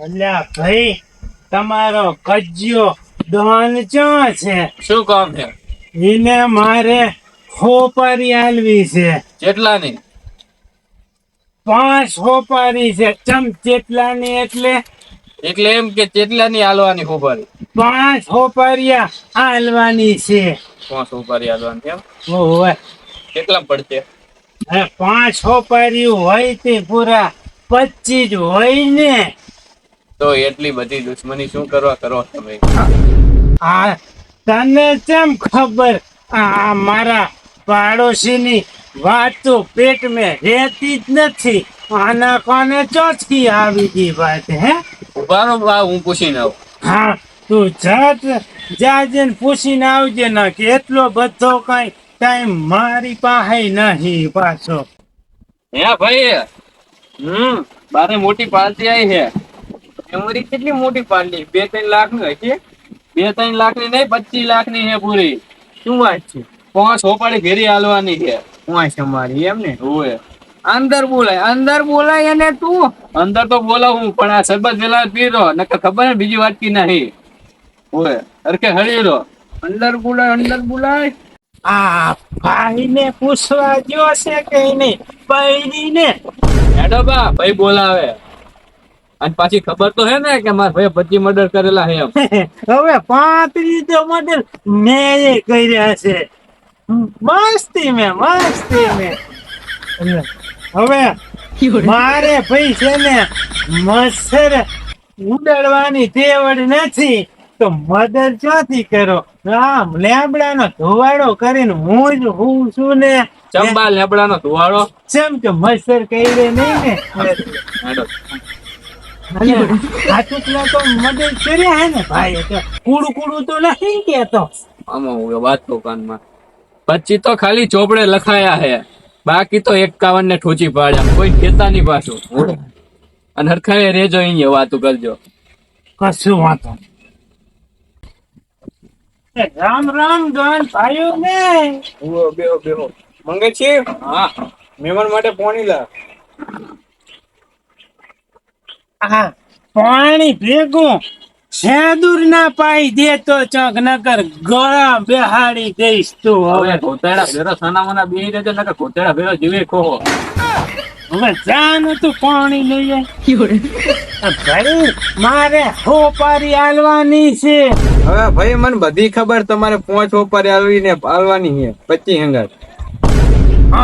અલ્યા ભાઈ, તમારો કજ્યો ડોન ક્યાં છે? શું કામ છે? એને મારે હોપારી આલવી છે. કેટલાની? 5 હોપારી છે. ચમ ચેટલાની એટલે એમ કે કેટલાની આલવાની ખબર? 5 હોપારિયા આલવાની છે. 5 ઉપારી આલવાની એમ? ઓહો, કેટલા પડશે? 5 હોપારી હોય તે પૂરા 25 હોય ને. તો એટલી બધી દુશ્મની શું કરવા કરો તમે? આ તને કેમ ખબર? આ મારા પાડોશીની વાત તો પેટ મેં રહેતી જ નથી. આના કોને ચોથી આવી ગઈ વાત? હે ઉભાનો બા, હું પૂછીને આવું. હા, તું જાજે ને પૂછીને આવજે. ને કે એટલો બધો કઈ ટાઈમ મારી પાસે નહીં પાછો. હે ભાઈ, બારે મોટી પાર્ટી આવી છે. એમરી કેટલી મોટી પાર્ટી? 2-3 લાખ ની હશે. 2-3 લાખ ની નહીં, 25 લાખ ની છે પૂરી. શું વાત છે? 5 હોપાડી ઘેરી આલવાની છે. તમારી એમ ને? ઓય, અંદર બોલાય અને તું અંદર તો બોલાવું પણ આ શરબત વેલા પી રો, નકર ખબર ને બીજી વાત કી નહીં. ઓય અરકે હળી રો. અંદર બોલાય. આ ભાઈ ને પૂછવા જો છે કે નહીં? પૈડી ને હેડો બા, ભાઈ બોલાવે. અને પાછી ખબર તો હે ને કે મારા ભાઈ 25 મર્ડર કરેલા છે એમ. હવે 35 તો મર્ડર મેં કર્યા છે. મસ્તી મેં હવે મારે ભાઈ છે ને મચ્છર ઉડાડવાની તેવડ નથી, તો મદદ ક્યાંથી કરો? આમ લેબડાનો ધોવાડો કરીને હું જ હું છું ને. ચંબા લેબડાનો ધુવાડો. જેમ કે મચ્છર કઈડે નહીં ને. હેડો. હાથુકલા તો મદદ કર્યા હે ને ભાઈ. કુડું તો નથી કેતો. આમાં હું વાત તો કાનમાં 25 તો ખાલી ચોપડે લખાયા હે, બાકી તો 51 ને ઠોચી પાડ્યા. કોઈ કેતા નહીં પાછું. અને હરખાએ રેજો, અહીંયા વાતું કરજો. કશું વાંધો નહીં. રામ ગણ ભાઈઓ ને. બેહો મંગે છે. હા, મહેમાન માટે પાણી લા. આ પાણી ભેગું સેદુર ના પાઈ દે તો ચોક નકર ગળા બેહાડી દઈશ તું. હવે ઘોતેડા ભેરો સનામના બેહી રહેજો, નકર ઘોતેડા ભેરો જીવે ખોહો. હવે જાન તું પાણી લઈ જાય. ભાઈ મારે હોપારી આલવાની છે. હવે ભાઈ મને બધી ખબર, તમારે 5 હોપારી આલવાની છે 25 હંગાત.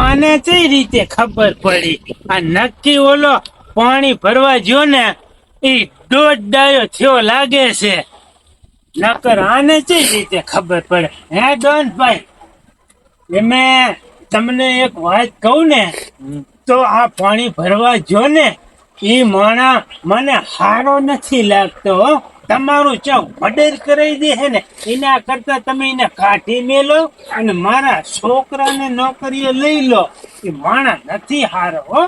આને કઈ રીતે ખબર પડી? આ નક્કી ઓલો પાણી ભરવા જો ને એ 1.5 ડાયો થયો લાગે છે. નકર આને કઈ રીતે ખબર પડે? હે ડોનભાઈ, એમે તમને એક વાત કહું ને, તો આ પાણી ભરવા જો ને એ માણા મને હારો નથી લાગતો. તમારું ચોક મર્ડર કરાવી દે છે ને, એના કરતા તમે એને કાઢી મેલો અને મારા છોકરાને નોકરીએ લઈ લો. એ માણા નથી હારો હો.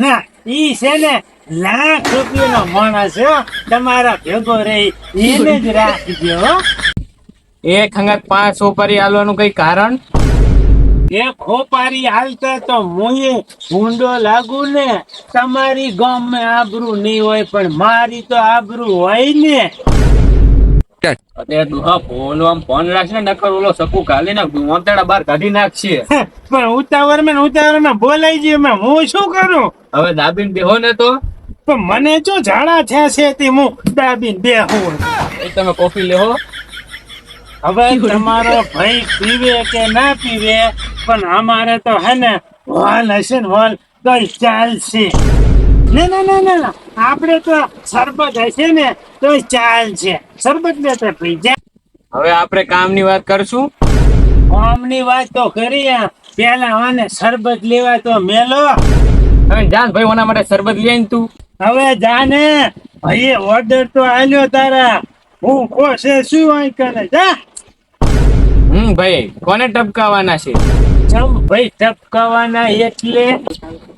ના, ઈ છે ને ₹1,00,000 માણસ છે. તમારા ભેગો રહી એને જ રાખજો હો. એક હંગાત 5 હોપારી આલવાનું કઈ કારણ? એક હોપારી હાલતા તો મુએ ભૂંડો લાગુ ને. તમારી ગામમાં આબરૂ નહીં હોય પણ મારી તો આબરૂ હોય ને. અત્યારે દુહા ફોન આમ ફોન રાખશે ને, નકર ઓલો સપુ ગાલી નાખ, મોતેડા બહાર કાઢી નાખશે. પણ ઉતાવળમાં બોલાઈ ગયું. હું શું કરું? હવે દાબીને બેહો ને તો. પણ મને જો ઝાડા થયા છે તે હું દાબીને બેહું. એ તમે કોફી લેહો. હવે તમારો ભાઈ પીવે કે ના પીવે, પણ અમારે તો હે ને હોલ હશે ને હોલ તો ચાલશે. ના, આપણે તો શરબત હશે ને તો ચાલશે. શરબત લેતા પી જા. હવે આપણે કામની વાત કરશું. કામની વાત તો કરીએ, પેલા આને શરબત લેવા તો મેલો. હવે જાન ભાઈ, ઓના માટે શરબત લઈ આવીને તું. હવે જાને ભાઈ, ઓર્ડર તો આલ્યો તારા. હું ખોશે શું હોય કરે? જા. ભાઈ કોને ટપકાવાના છે? ચમ ભાઈ ટપકાવાના એટલે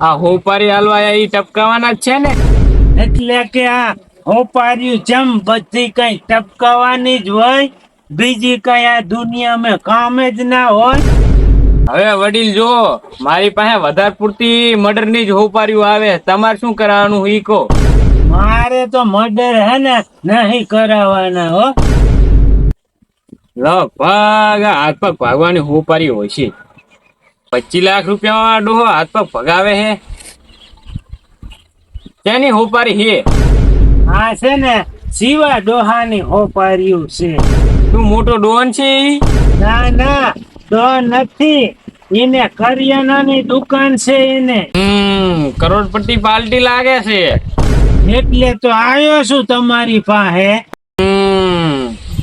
આ હોપારી હાલવા ઈ ટપકાવાના જ છે ને? એટલે કે આ હોપાર્યું જમ બધી કઈ ટપકાવાની જ હોય, બીજી કઈ આ દુનિયામાં કામ જ ના હોય. હવે વડીલ જો મારી પાસે વધારે પૂરતી મર્ડર ની જ હોપારીઓ આવે, તમારે શું કરાવવાનું ઈ કહો. મારે તો મર્ડર હે ને નહીં કરાવવાના હો. લગભગ હાથ પગ ભાગવાની હોપારી હોય છે. 25 લાખ રૂપિયા ડોહો હાથ પગ ભગાવે હે. તેની હોપારી હે? આ છે ને શિવા ડોહાની હોપાર્યું છે. તું મોટો ડોન છે ઈ? ના ના તો નથી, એને કરિયાણાની દુકાન છે એને. કરોડપતિ પાર્ટી લાગે છે. એટલે તો આવ્યો છું તમારી પાસે.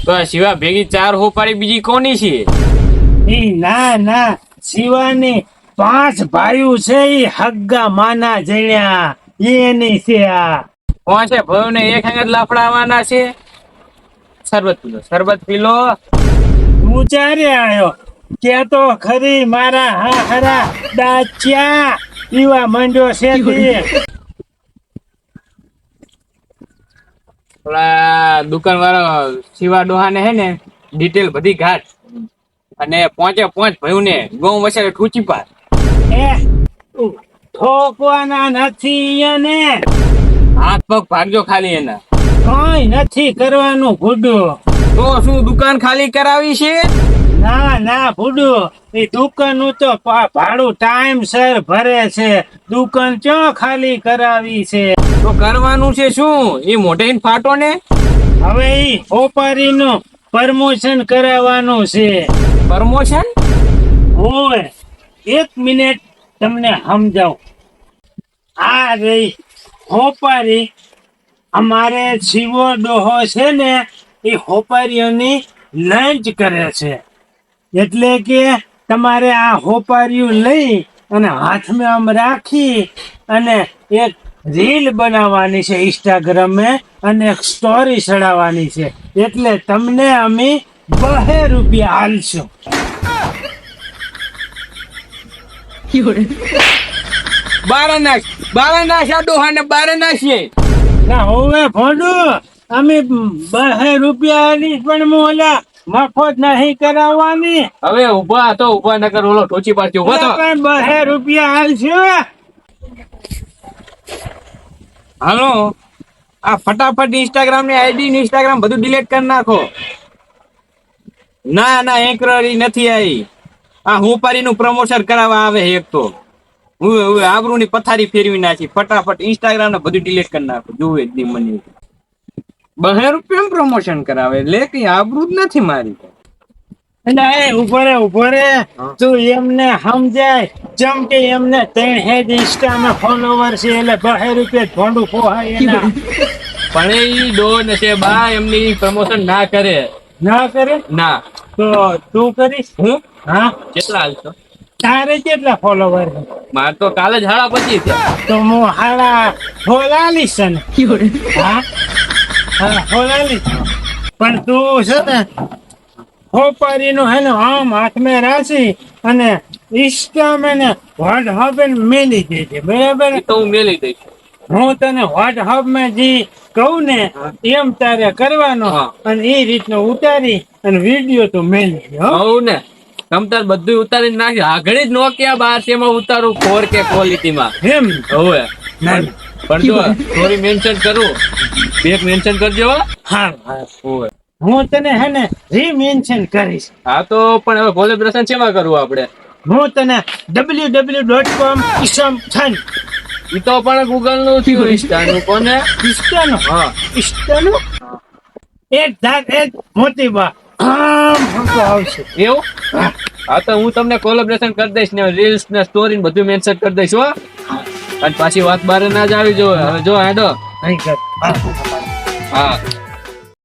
તો આ સિવા ભેગી 4 હોપારી બીજી કોની છે? ઈ ના ના શિવાની 5 ભાઈઓ છે, ઈ હગ્ગા માના જણ્યા એની છે આ. કોણ છે ભાઈ ને એક અંગત લાફડાવાના છે? શરબત પીલો. તું ચારે આવ્યો કે તો ખરી મારા હા હરા દાચ્યા પીવા માંડ્યો છે તે. ઓલા દુકાન વાળો શિવા ડોહાને હે ને ડિટેલ બધી ઘાટ અને 5 ભાઈઓ ને ગૌ વસાડે ઠૂચી પાર. એ ઠોકવાના નથી એને, હાથ પગ ભાગજો ખાલી એના. કઈ નથી કરવાનું ભૂડું. તો શું દુકાન ખાલી કરાવી છે? ના ના ભૂડું, એ દુકાન નું તો ભાડું ટાઈમ સર ભરે છે, દુકાન ક્યાં ખાલી કરાવી છે. તો કરવાનું છે શું? એ મોઢે ફાટો ને. હવે ઈ હોપારી નું પ્રમોશન કરાવવાનું છે. પ્રમોશન? ઓય 1 મિનિટ તમને સમજાવું. આ રહી હોપારી, અમારે શિવો ડોહો છે ને એ હોપારીઓની લંચ કરે છે. એટલે કે તમારે આ હોપારીઓ લઈ અને હાથમાં આમ રાખી અને એક રીલ બનાવવાની છે ઇન્સ્ટાગ્રામે અને એક સ્ટોરી ચડાવવાની છે. એટલે તમને અમે 2 રૂપિયા આલશું. બારાનાશ આ ડોહાને બારાનાશીએ. ના હોવે ભોંડું, અમે 2 રૂપિયા આલીશ પણ મોલા મફત નહીં કરાવવાની. હવે ઉભા નકર ઓલો ઠોચી પાડતી ઉભા તો. પણ 2 રૂપિયા આલશું. હાલો આ ફટાફટ ઇન્સ્ટાગ્રામ ની આઈડી ને ઇન્સ્ટાગ્રામ બધું ડિલીટ કરી નાખો. ના એકરી નથી આવી. આ હોપારી નું પ્રમોશન કરાવવા આવે એક તો હું આબરૂ ની પથારી ફેરવી નાખી. ફટાફટ ઇન્સ્ટાગ્રામ ને બધું ડિલીટ કરી નાખો. જોવે જ નહીં મને 2 રૂપિયા પ્રમોશન કરાવે એટલે કઈ આબરૂ જ નથી મારી. એટલે ઉભો રે તું એમને સમજાય જેમ કે એમને 3 હેડ ઇન્સ્ટામાં ફોલોવર છે એટલે 2 રૂપિયા ભોંડું પોહાય એના. પણ એ ડોન છે બા, એમની પ્રમોશન ના કરે. ના કરે ના તો તું કરીશ? હું હા કેટલા હાલશો? તારે કેટલા ફોલોવર? માર તો કાલે જ 25 થયા. તો હું હાડા ફોલાલીશ ને. હા હા ફોલાલીશ. પણ તું છે ને હોપારી નું હે ને આમ હાથમાં રાખી અને ઇન્સ્ટામાં ને વોટ્સઅપ મેલી દેજે, બરાબર? એ તો હું મેલી દઈશ. હું તને વોટ્સઅપ માં જે કહું ને એમ તારે કરવાનો હા. અને એ રીતનો ઉતારી અને વિડીયો તો મેલી દે, હો. હવ ને તમતાર બધું ઉતારી નાખી. આગળ જ નોકિયા 12 તેમાં ઉતારું 4K ક્વોલિટી માં. એમ હવે ના. પણ જો સ્ટોરી મેન્શન કરું, બેક મેન્શન કરજો. હા હા હોવે. હું તને હે ને રીમેન્શન કરીશ. હા તો પણ હવે કોલેબ્રેશન શેમાં કરવું આપણે? હું તને www.com ઈસમ છન ઈ તો પણ ગૂગલ નું થયું. ઇન્સ્ટાનું કોને? ઇસ્ટાનો હા ઇસ્ટાનો એક ધાર એક મોતી બા આમ હમકો આવશે. એવું? હા તો હું તમને કોલેબ્રેશન કરી દઈશ ને રીલ્સ ને સ્ટોરી બધું મેન્શન કરી દઈશ હો. અને પાછી વાત બારે ના જ આવી જો. હવે જો હેડો. નહીં કર. હા